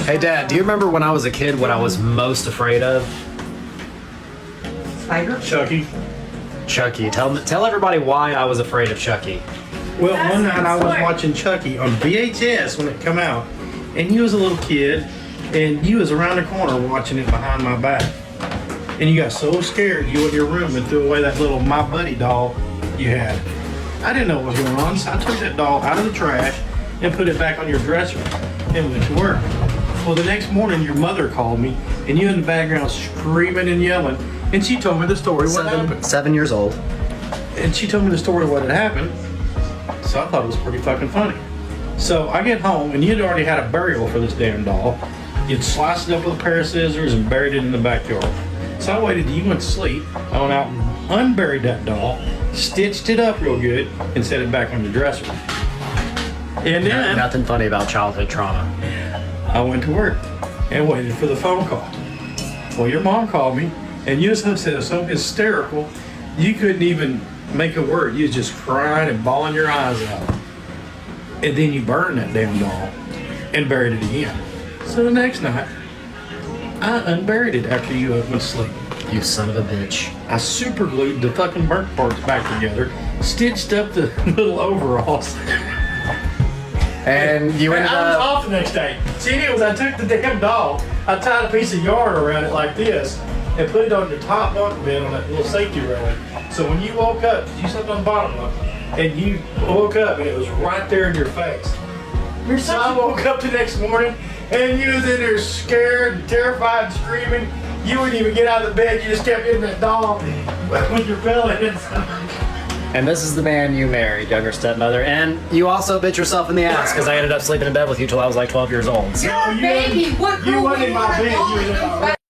Hey, Dad, do you remember when I was a kid what I was most afraid of? Spider? Chucky. Chucky. Tell everybody why I was afraid of Chucky. Well, one night I was watching Chucky on VHS when it come out, and you was a little kid, and you was around the corner watching it behind my back. And you got so scared you went in your room and threw away that little My Buddy doll you had. I didn't know what was going on, so I took that doll out of the trash and put it back on your dresser and went to work. Well, the next morning your mother called me, and you in the background screaming and yelling, and she told me the story what happened. 7 years old. And she told me the story of what had happened, so I thought it was pretty fucking funny. So I get home, and you'd already had a burial for this damn doll. You'd sliced it up with a pair of scissors and buried it in the backyard. So I waited till you went to sleep. I went out and unburied that doll, stitched it up real good, and set it back on the dresser. And then Nothing funny about childhood trauma. I went to work and waited for the phone call. Well, your mom called me, and you was so hysterical, you couldn't even make a word. You was just crying and bawling your eyes out. And then you burned that damn doll and buried it again. So the next night, I unburied it after you went to sleep. You son of a bitch. I super glued the fucking burnt parts back together, stitched up the little overalls. And you ended I was up... off the next day. See, it was I took the damn doll, I tied a piece of yarn around it like this, and put it on your top bunk bed on that little safety railing. So when you woke up, you slept on the bottom of it, and you woke up and it was right there in your face. So I woke up the next morning, and you was in there scared and terrified and screaming. You wouldn't even get out of the bed, you just kept hitting that doll with your belly. And this is the man you married, younger stepmother. And you also bit yourself in the ass because I ended up sleeping in bed with you till I was like 12 years old. You're a baby. What You girl wasn't would in my want a bed, doll you was in in my your